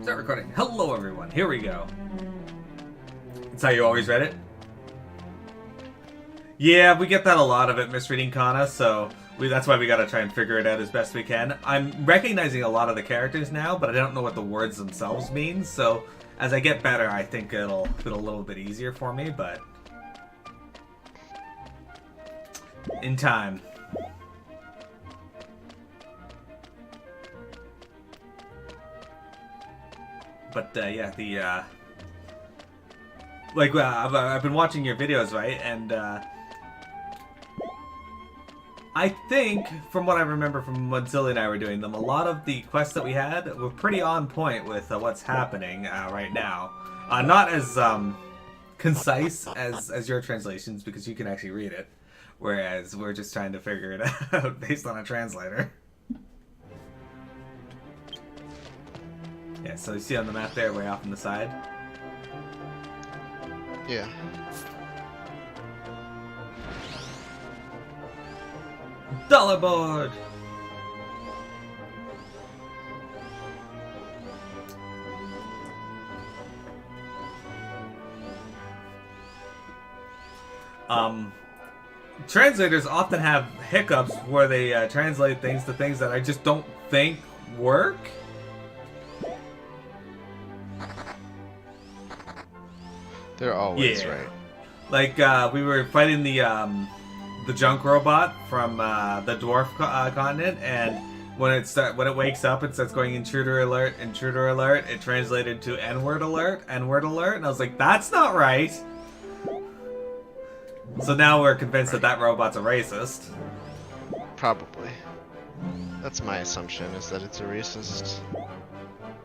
Start recording. Hello, everyone. Here we go. It's how you always read it? Yeah, we get that a lot of it, misreading Kana, so that's why we gotta try and figure it out as best we can. I'm recognizing a lot of the characters now, but I don't know what the words themselves mean, so as I get better, I think it'll get a little bit easier for me, but in time. But yeah, I've been watching your videos, right? And I think, from what I remember from when Zilly and I were doing them, a lot of the quests that we had were pretty on point with what's happening right now. Not as concise as your translations, because you can actually read it, whereas we're just trying to figure it out based on a translator. Yeah, so you see on the map there, way off on the side? Yeah. Dollar board! Translators often have hiccups where they translate things to things that I just don't think work. They're always right. Like we were fighting the junk robot from the Dwarf continent, and when it wakes up and starts going intruder alert, it translated to N-word alert, and I was like, that's not right. So now we're convinced that robot's a racist. Probably. That's my assumption, is that it's a racist.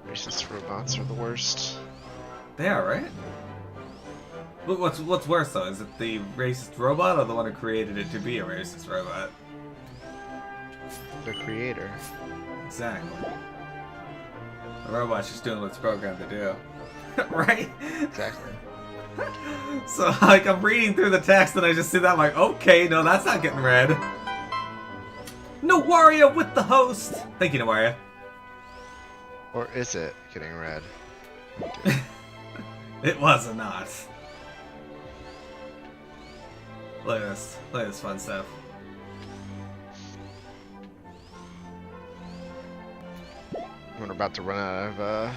Racist robots are the worst. They are, right? What's worse though? Is it the racist robot or the one who created it to be a racist robot? The creator. Exactly. The robot's just doing what it's programmed to do. Right? Exactly. So, like, I'm reading through the text and I just see that, I'm like, okay, no, that's not getting read. Nawaria with the host! Thank you, Nawaria. Or is it getting read? It was not. Look at this. Look at this fun stuff. We're about to run out of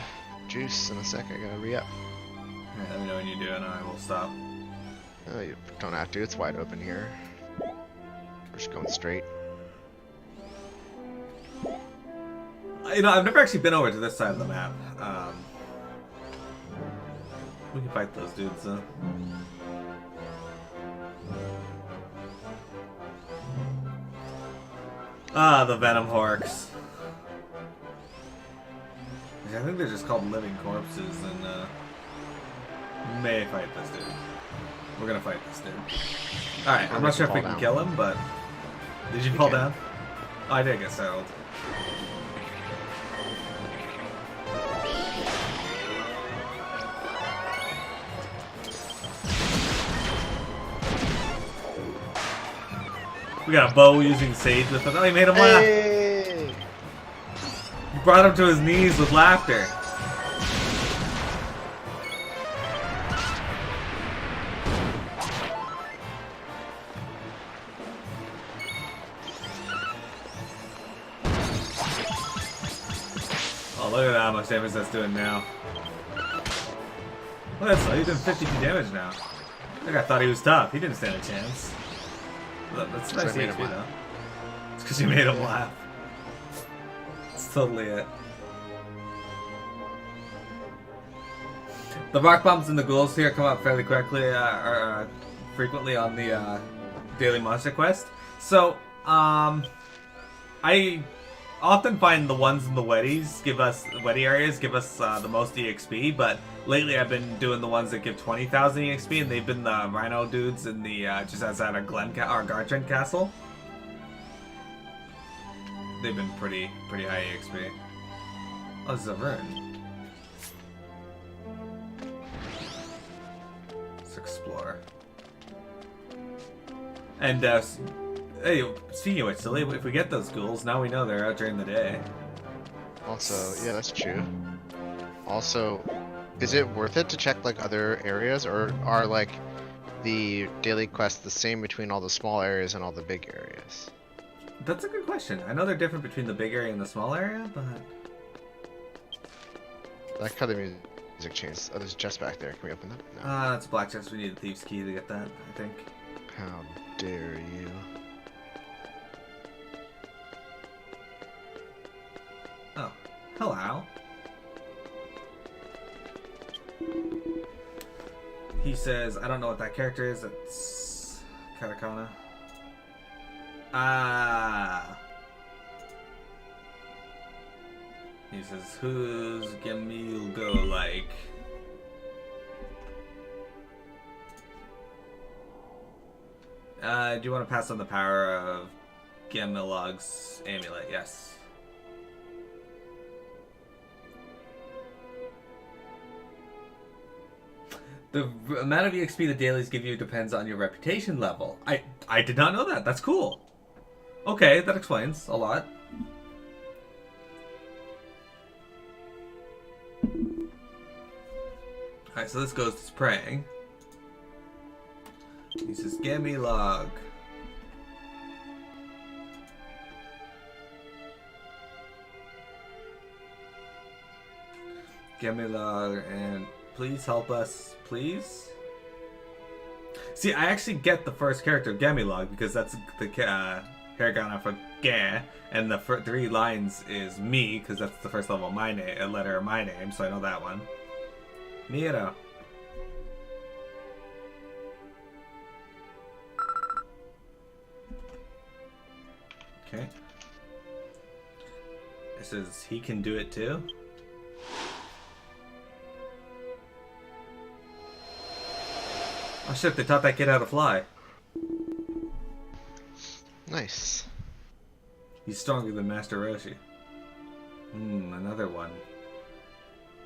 juice in a sec. I gotta re-up. Alright, let me know when you do and I will stop. Oh, you don't have to. It's wide open here. We're just going straight. You know, I've never actually been over to this side of the map. We can fight those dudes, though. Ah, the Venom Horks. I think they're just called living corpses, and may fight this dude. We're gonna fight this dude. Alright, I'm not sure if we can kill him, but... Did you fall down? Oh, I did get settled. We got a bow using Sage with him. Oh, he made him laugh. Hey! He brought him to his knees with laughter. Oh, look at how much damage that's doing now. Look at that, he's doing 52 damage now. I think I thought he was tough. He didn't stand a chance. That's nice HP though. It's because you made him laugh. That's totally it. The rock bombs and the ghouls here come up fairly quickly, or frequently on the daily monster quest. So, I often find the ones in the wetty areas give us the most EXP, but lately I've been doing the ones that give 20,000 EXP, and they've been the rhino dudes in the just outside of Gartrand Castle. They've been pretty high EXP. Oh, this is a rune. Let's explore. And hey, speaking of which, Silly, if we get those ghouls, now we know they're out during the day. Also, yeah, that's true. Also, is it worth it to check like other areas, or are like the daily quests the same between all the small areas and all the big areas? That's a good question. I know they're different between the big area and the small area, but... I like how the music changed. Oh, there's a chest back there. Can we open that? No. That's a black chest. We need a thief's key to get that, I think. How dare you? Oh, hello. He says, I don't know what that character is. It's katakana. Ah. He says, who's Gemil go like? Do you want to pass on the power of Gemilog's amulet? Yes. The amount of EXP the dailies give you depends on your reputation level. I did not know that. That's cool. Okay, that explains a lot. Alright, so this ghost is praying. He says, Gemilog. Gemilog, and please help us, please? See, I actually get the first character of Gemilog because that's the hiragana for ge, and the 3 lines is me because that's the first level of my name, a letter of my name, so I know that one. Miro. Okay. It says he can do it too. Oh shit, they taught that kid how to fly. Nice. He's stronger than Master Roshi. Another one.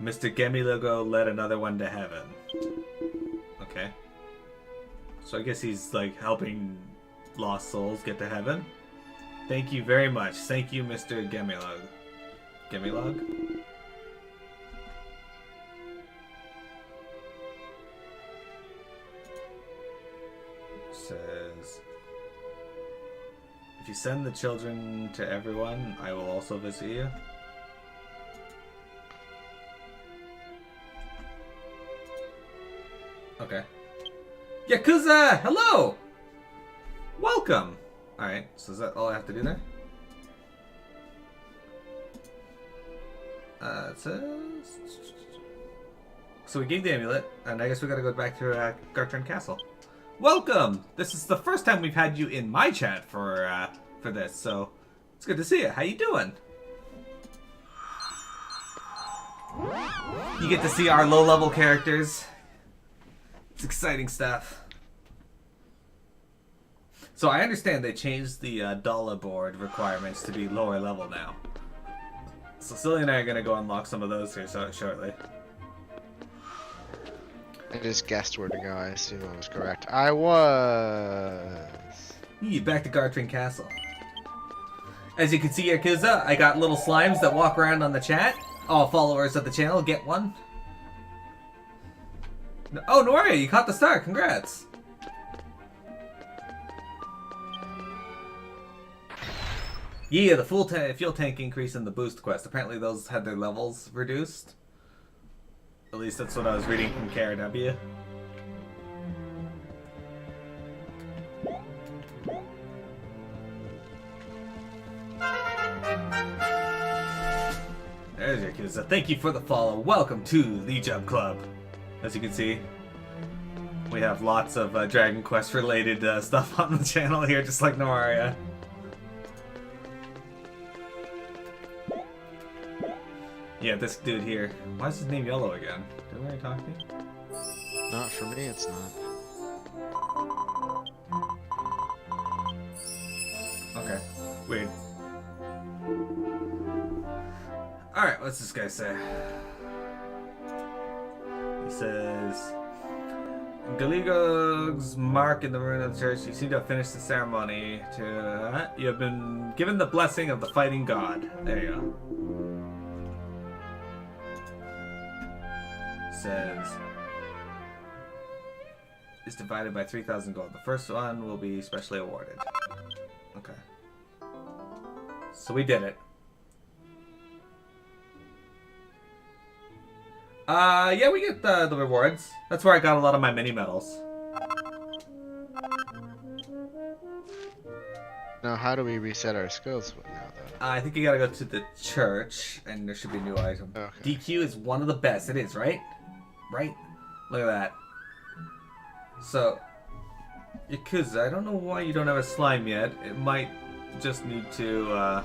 Mr. Gemilogo led another one to heaven. Okay. So I guess he's like helping lost souls get to heaven. Thank you very much. Thank you, Mr. Gemilog. Gemilog? Says, if you send the children to everyone, I will also visit you. Okay. Yakuza! Hello! Welcome! Alright, so is that all I have to do there? It says... So we gave the amulet, and I guess we gotta go back to Gartran Castle. Welcome! This is the first time we've had you in my chat for this, so it's good to see you. How you doing? You get to see our low-level characters. It's exciting stuff. So I understand they changed the Dola board requirements to be lower level now. So Silly and I are going to go unlock some of those here shortly. I just guessed where to go. I assume I was correct. I was. Back to Gartran Castle. As you can see, Yakuza, I got little slimes that walk around on the chat. All followers of the channel get one. Oh, Noria, you caught the star. Congrats. Yeah, the fuel tank increase in the boost quest. Apparently those had their levels reduced. At least that's what I was reading from KRW. There's your kids. Thank you for the follow. Welcome to the Jump Club. As you can see, we have lots of Dragon Quest related stuff on the channel here, just like Noaria. Yeah, this dude here. Why is his name yellow again? Did I already talk to you? Not for me, it's not. Okay. Weird. Alright, what's this guy say? He says, Galigog's mark in the ruin of the church. You seem to have finished the ceremony. You have been given the blessing of the fighting god. There you go. says is divided by 3,000 gold. The first one will be specially awarded. Okay. So we did it. Yeah, we get the rewards. That's where I got a lot of my mini medals. Now, how do we reset our skills now, though? I think you gotta go to the church, and there should be a new item. Okay. DQ is one of the best. It is, right? Right? Look at that. So, Yakuza, I don't know why you don't have a slime yet. It might just need to,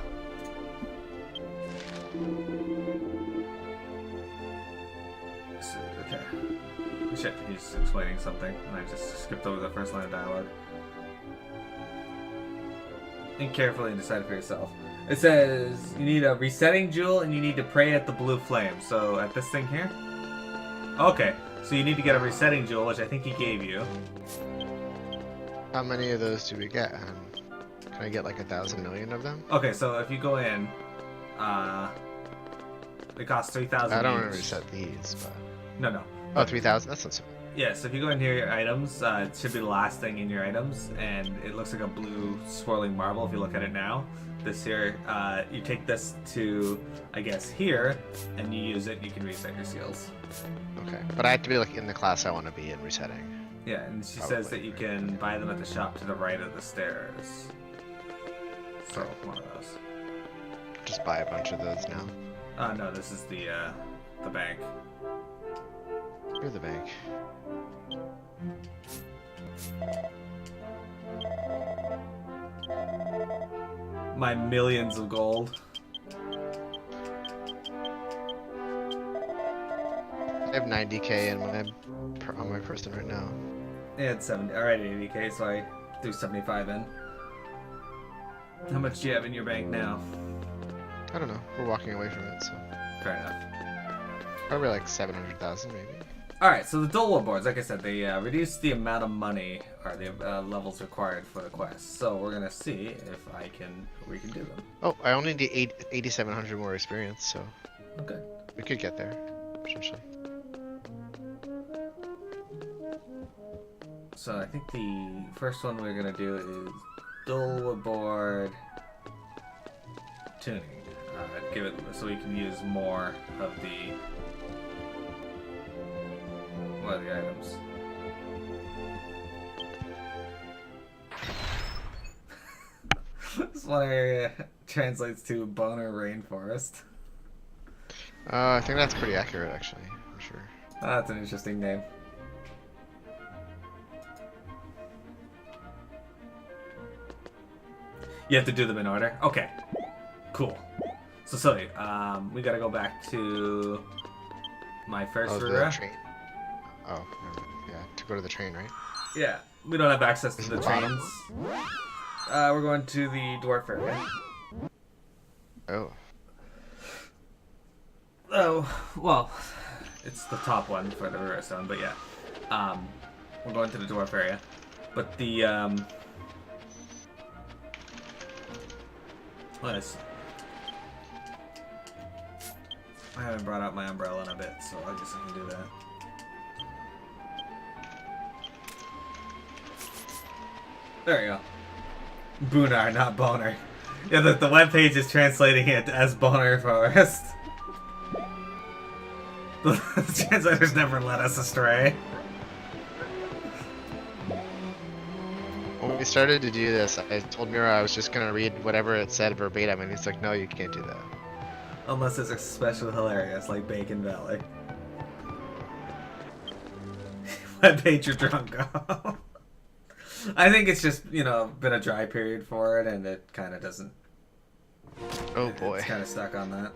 Okay. Shit, he's explaining something, and I just skipped over the first line of dialogue. Think carefully and decide for yourself. It says you need a resetting jewel and you need to pray at the blue flame. So at this thing here? Okay, so you need to get a resetting jewel, which I think he gave you. How many of those do we get? Can I get like 1,000 million of them? Okay, so if you go in, they cost 3,000 I don't each. want to reset these, but... No. Oh, 3,000? That's not so bad. Yeah, so if you go in here, your items, it should be the last thing in your items, and it looks like a blue swirling marble if you look at it now. This here, you take this to, I guess, here, and you use it, you can reset your skills. Okay, but I have to be like in the class I want to be in resetting. Yeah, and she Probably, says that you can buy them at the shop to the right of the stairs. So, one of those. Just buy a bunch of those now. No, this is the bank. You're the bank. My millions of gold. I have 90k on my person right now. I had 70, already 80k, so I threw 75 in. How much do you have in your bank now? I don't know. We're walking away from it, so Fair enough. probably like 700,000 maybe. Alright, so the Dola boards, like I said, they reduce the amount of money or the levels required for the quest. So we're gonna see if we can do them. Oh, I only need 8,700 more experience, so Okay. we could get there potentially. So I think the first one we're gonna do is Dola board tuning. Give it so we can use more of the items. This one area translates to Boner Rainforest. I think that's pretty accurate actually, I'm sure. That's an interesting name. You have to do them in order? Okay. Cool. So Sully, we gotta go back to my first the Rura. train. Oh, never mind. Yeah, to go to the train, right? Yeah, we don't have access to the Bottom. trains. We're going to the Dwarf area. Oh. Oh, well, it's the top one for the Rura Stone, but yeah. We're going to the Dwarf area. But the, I haven't brought out my umbrella in a bit, so I guess I can do that. There you go. Boonar, not Boner. Yeah, the webpage is translating it as Boner Forest. The translators never led us astray. When we started to do this, I told Mira I was just gonna read whatever it said verbatim, and he's like, no, you can't do that. Unless it's especially hilarious, like Bacon Valley. Webpage you're drunk off. I think it's just, you know, been a dry period for it, and it kind of doesn't... Oh boy. It's kind of stuck on that.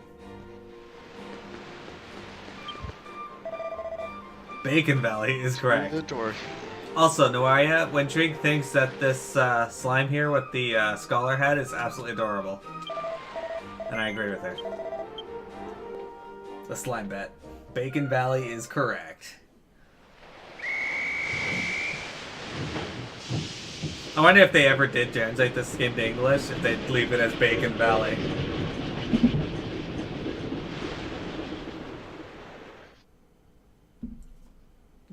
Bacon Valley is correct. The dwarf. Also, Noaria, when Trig thinks that this slime here with the scholar head is absolutely adorable. And I agree with her. The slime bet. Bacon Valley is correct. I wonder if they ever did translate this game to English, if they'd leave it as Bacon Valley.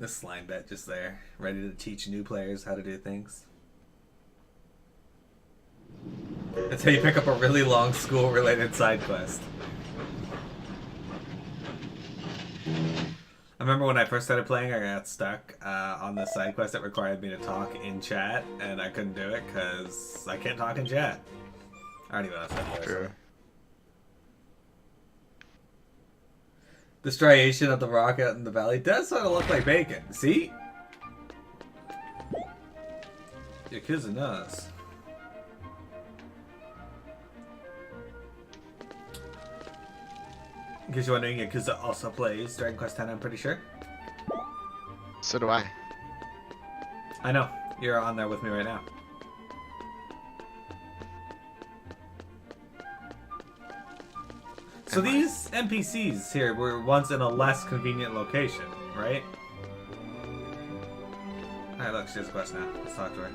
This slime bet just there, ready to teach new players how to do things. That's how you pick up a really long school-related side quest. I remember when I first started playing, I got stuck on the side quest that required me to talk in chat, and I couldn't do it because I can't talk in chat. I don't even know if that's true. The striation of the rock out in the valley does sort of look like bacon. See? Yakuza knows. In case you're wondering, Yakuza also plays Dragon Quest X, I'm pretty sure. So do I. I know. You're on there with me right now. So these NPCs here were once in a less convenient location, right? Alright, look, she has a quest now. Let's talk to her.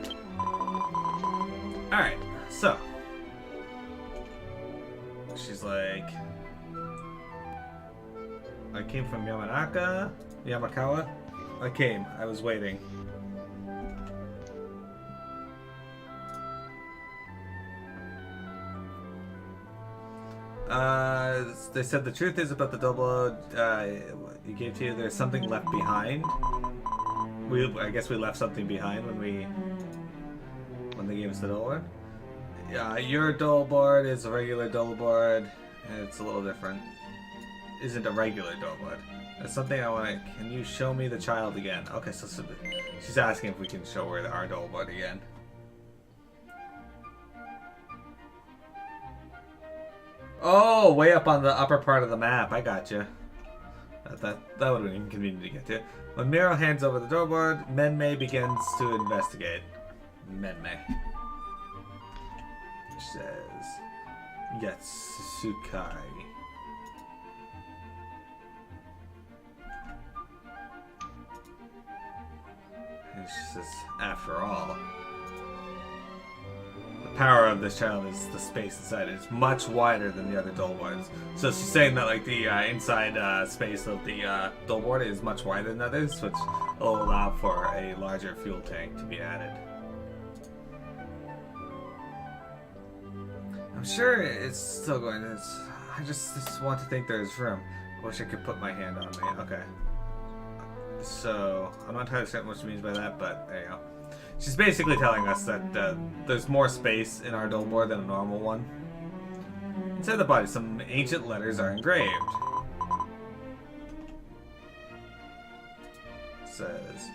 Alright, so. She's like... I came from Yamakawa. I came. I was waiting. They said the truth is about the double you gave to you. There's something left behind. I guess we left something behind when they gave us the dole board. Your dole board is a regular dole board. It's a little different. Isn't a regular dole board. That's something I want to. Can you show me the child again? Okay, so she's asking if we can show her our dole board again. Oh, way up on the upper part of the map. I got you. That would have been inconvenient to get to. When Miro hands over the door board, Menmei begins to investigate. Menmei. She says, Yatsukai. And she says, after all, the power of this child is the space inside it. It's much wider than the other dole boards. So she's saying that like the inside space of the dole board is much wider than others, which will allow for a larger fuel tank to be added. I'm sure it's still going. I just want to think there's room. I wish I could put my hand on me. Okay. So I'm not entirely certain what she means by that, but there you go. She's basically telling us that there's more space in our dole board than a normal one. Inside the body, some ancient letters are engraved. It says,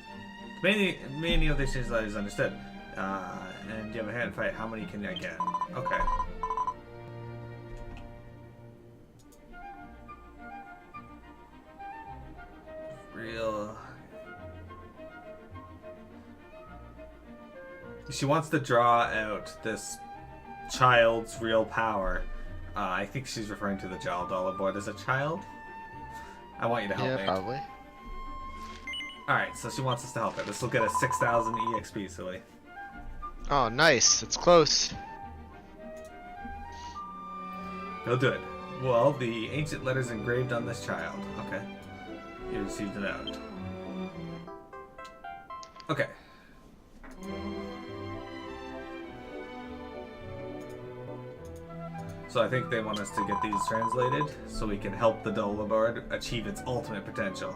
many of these letters understood. And you have a hand fight. How many can I get? Okay. Real. She wants to draw out this child's real power. I think she's referring to the Jal Dollar board as a child. I want you to help me. Yeah, probably. Alright, so she wants us to help her. This will get us 6,000 EXP, silly. Oh, nice. It's close. He'll do it. Well, the ancient letters engraved on this child. Okay. You received it out. Okay. So I think they want us to get these translated so we can help the Dola board achieve its ultimate potential.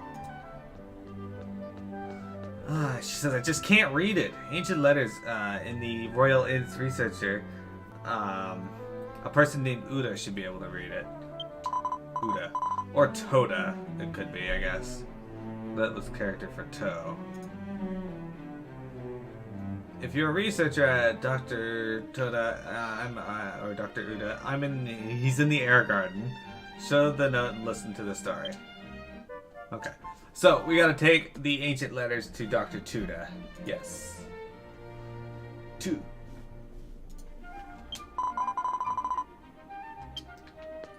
She says, I just can't read it. Ancient letters in the Royal Inns Researcher. A person named Uda should be able to read it. Uda. Or Toda, it could be, I guess. That was the character for To. If you're a researcher at Dr. Toda, or Dr. Uda, he's in the air garden. Show the note and listen to the story. Okay. So, we gotta take the ancient letters to Dr. Tuda. Yes. 2.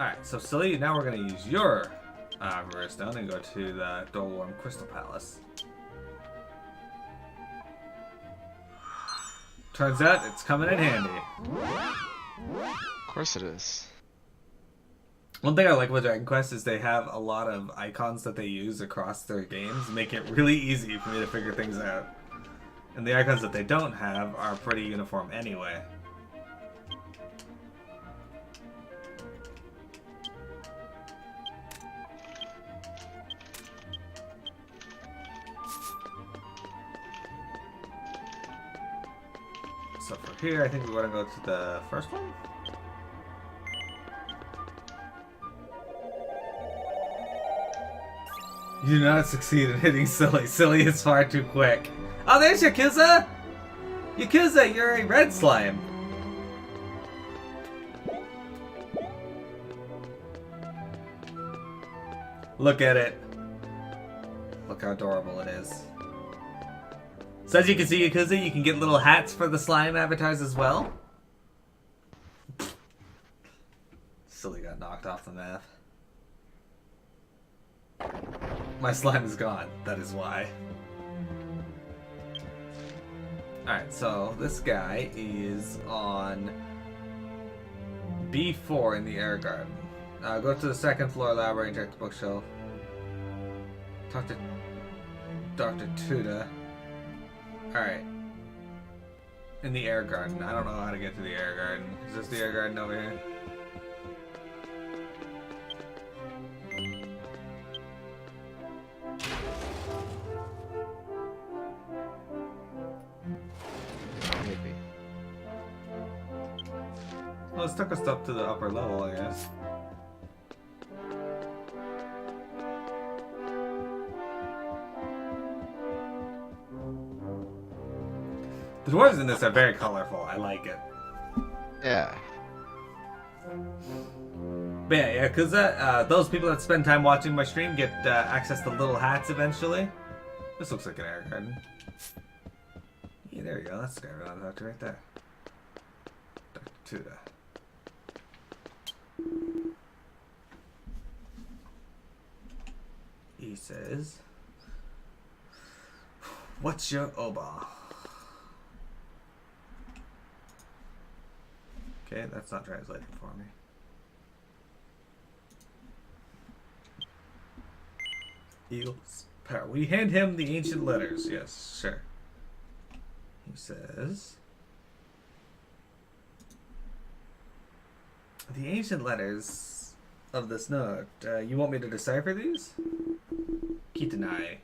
Alright, so silly, now we're gonna use your Rare Stone and go to the Dola-Fuel Crystal Palace. Turns out it's coming in handy. Of course it is. One thing I like about Dragon Quest is they have a lot of icons that they use across their games, make it really easy for me to figure things out. And the icons that they don't have are pretty uniform anyway. So for here, I think we want to go to the first one. You do not succeed in hitting Silly. Silly is far too quick. Oh, there's Yakuza! Yakuza, you're a red slime. Look at it. Look how adorable it is. So as you can see, Yakuza, you can get little hats for the slime avatars as well. Silly got knocked off the map. My slime is gone. That is why. Alright, so this guy is on B4 in the air garden. Go to the second floor library and check the bookshelf. Talk to Dr. Tuda. Alright. In the air garden. I don't know how to get to the air garden. Is this the air garden over here? Maybe. Well, this took us up to the upper level, I guess. The dwarves in this are very colorful. I like it. Yeah. But yeah, because those people that spend time watching my stream get access to little hats eventually. This looks like an air garden. Yeah, there you go. That's the guy we're on Dr. right there. Dr. Tuda. He says, "What's your oba?" Okay, that's not translating for me. Eagles power. We hand him the ancient letters. Yes, sure. He says, the ancient letters of this note. You want me to decipher these? Kitanai.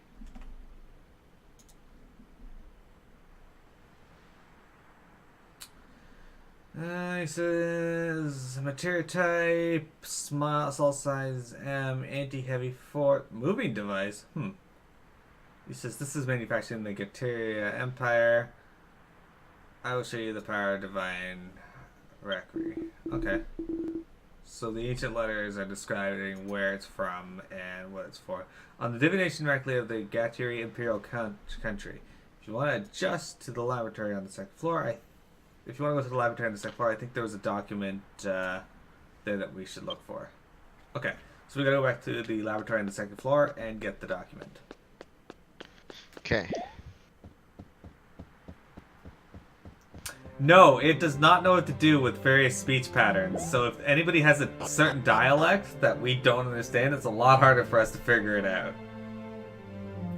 He says material type, small size M, anti-heavy fort, moving device. He says this is manufactured in the Gateria Empire. I will show you the power of divine requiem. Okay. So the ancient letters are describing where it's from and what it's for. On the divination record of the Gateria Imperial country. If you want to adjust to the laboratory on the second floor, if you want to go to the laboratory on the second floor, I think there was a document there that we should look for. Okay, so we gotta go back to the laboratory on the second floor and get the document. Okay. No, it does not know what to do with various speech patterns. So if anybody has a certain dialect that we don't understand, it's a lot harder for us to figure it out.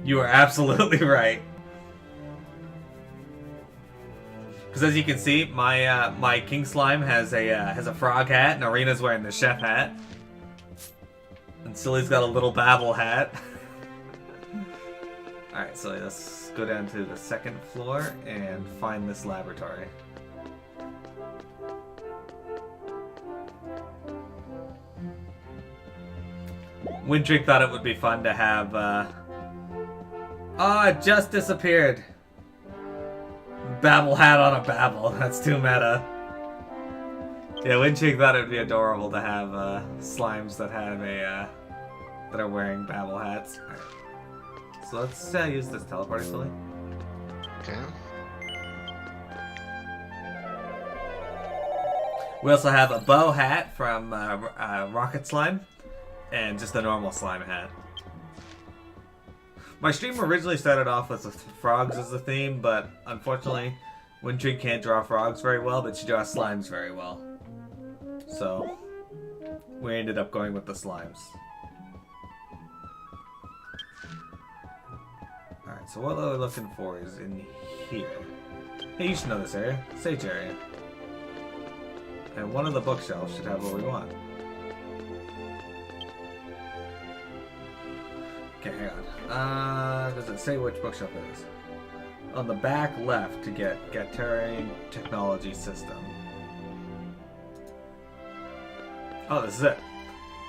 You are absolutely right. Because as you can see, my King Slime has a frog hat, and Arena's wearing the chef hat, and Silly's got a little babble hat. All right, so let's go down to the second floor and find this laboratory. Windrick thought it would be fun to have. Oh, it just disappeared. Babble hat on a babble. That's too meta. Yeah, Windchick thought it would be adorable to have slimes that have that are wearing babble hats. All right. So let's use this teleporter silly. Okay. We also have a bow hat from Rocket Slime, and just a normal slime hat. My stream originally started off with frogs as the theme, but unfortunately, Windtree can't draw frogs very well, but she draws slimes very well. So, we ended up going with the slimes. Alright, so what we're looking for is in here. Hey, you should know this area. Sage area. And one of the bookshelves should have what we want. Okay, hang on. Does it say which bookshelf it is? On the back left to get Terrain Technology System. Oh, this is it.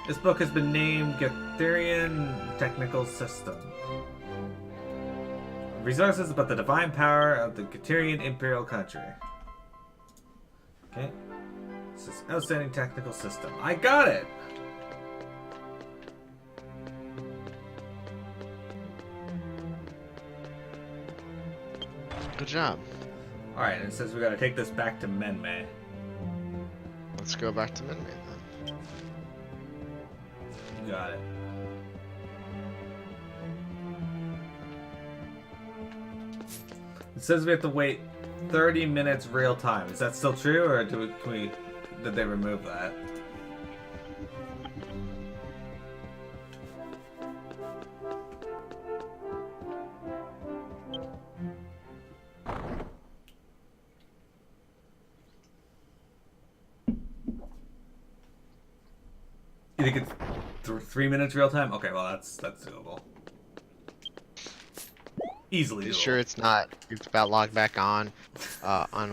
This book has been named Gatherian Technical System. Resources about the divine power of the Gatherian Imperial Country. Okay. This is outstanding technical system. I got it! Good job. Alright, and it says we gotta take this back to Menmei. Let's go back to Menmei then. You got it. It says we have to wait 30 minutes real time. Is that still true, or did they remove that? You think it's 3 minutes real time? Okay, well that's doable. Easily doable. You sure it's about log back on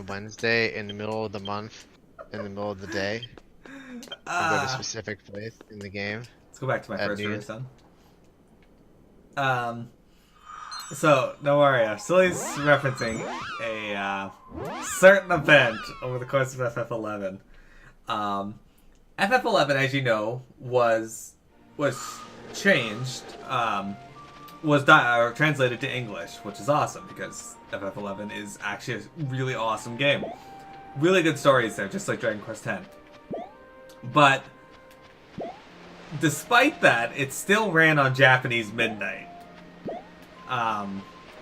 Wednesday in the middle of the month, in the middle of the day? Go to a specific place in the game. Let's go back to my first race then. So don't worry, Silly's referencing a certain event over the course of FF11. FF11, as you know, was changed, was translated to English, which is awesome because FF11 is actually a really awesome game. Really good stories there, just like Dragon Quest X. But despite that, it still ran on Japanese midnight.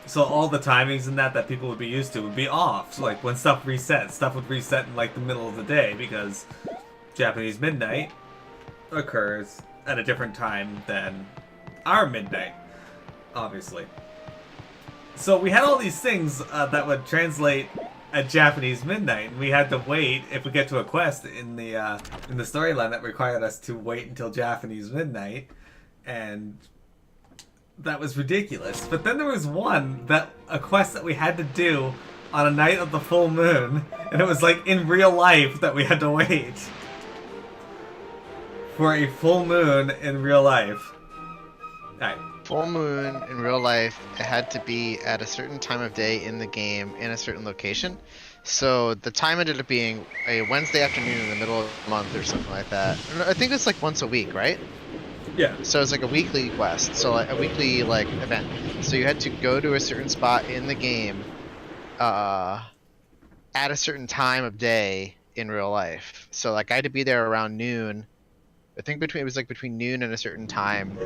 So all the timings in that people would be used to would be off. So like when stuff would reset in like the middle of the day because Japanese midnight occurs at a different time than our midnight, obviously. So we had all these things that would translate at Japanese midnight, and we had to wait if we get to a quest in the storyline that required us to wait until Japanese midnight, and that was ridiculous. But then there was a quest that we had to do on a night of the full moon, and it was like in real life that we had to wait for a full moon in real life. Alright. Full moon in real life, it had to be at a certain time of day in the game in a certain location. So the time ended up being a Wednesday afternoon in the middle of the month or something like that. I think it's like once a week, right? Yeah. So it's like a weekly quest, so like a weekly like event. So you had to go to a certain spot in the game at a certain time of day in real life. So like I had to be there around noon. I think it was like between noon and a certain time,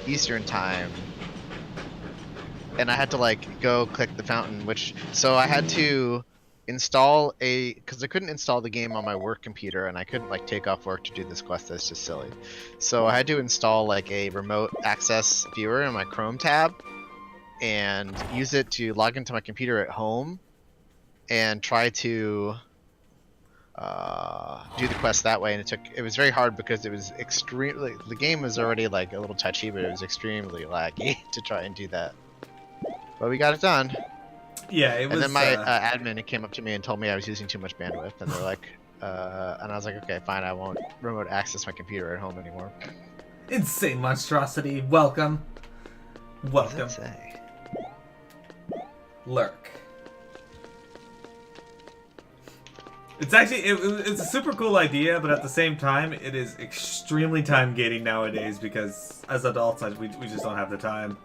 Eastern time, and I had to like go click the fountain. So I had to install because I couldn't install the game on my work computer, and I couldn't like take off work to do this quest. That's just silly. So I had to install like a remote access viewer in my Chrome tab, and use it to log into my computer at home, and try to do the quest that way. And it was very hard because it was extremely, the game was already like a little touchy, but it was extremely laggy to try and do that. But we got it done. Yeah, it was. And then my admin came up to me and told me I was using too much bandwidth, and they're like, and I was like, okay, fine, I won't remote access my computer at home anymore. Insane monstrosity. Welcome. Welcome. What does it say? Lurk. It's actually, it's a super cool idea, but at the same time, it is extremely time gating nowadays because as adults, we just don't have the time.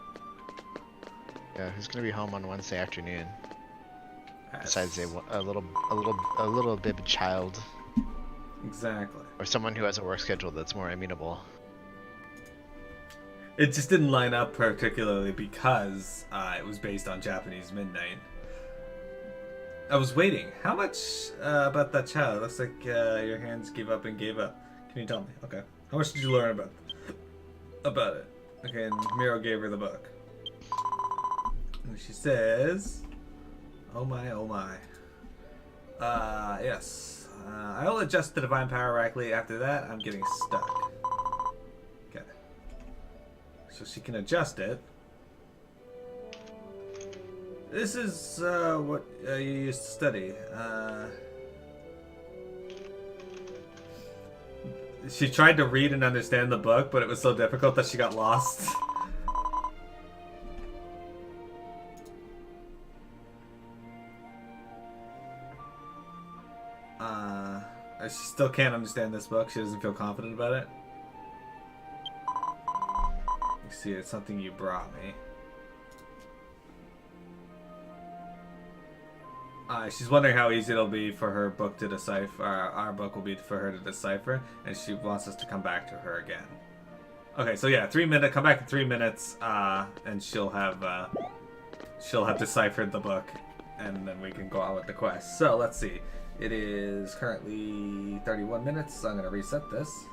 Yeah, who's gonna be home on Wednesday afternoon? Besides a little bib child. Exactly. Or someone who has a work schedule that's more amenable. It just didn't line up particularly because it was based on Japanese midnight. I was waiting. How much about that child? Looks like your hands gave up and gave up. Can you tell me? Okay. How much did you learn about it? Okay, and Miro gave her the book. And she says, oh my, oh my. Yes. I'll adjust the divine power correctly. After that, I'm getting stuck. Okay. So she can adjust it. This is what you used to study. She tried to read and understand the book, but it was so difficult that she got lost. She still can't understand this book. She doesn't feel confident about it. You see, it's something you brought me. She's wondering how easy it'll be for her book to decipher. Our book will be for her to decipher, and she wants us to come back to her again. Okay, so yeah, 3 minutes. Come back in 3 minutes, and she'll have deciphered the book, and then we can go on with the quest. So let's see. It is currently 31 minutes. So I'm gonna reset this.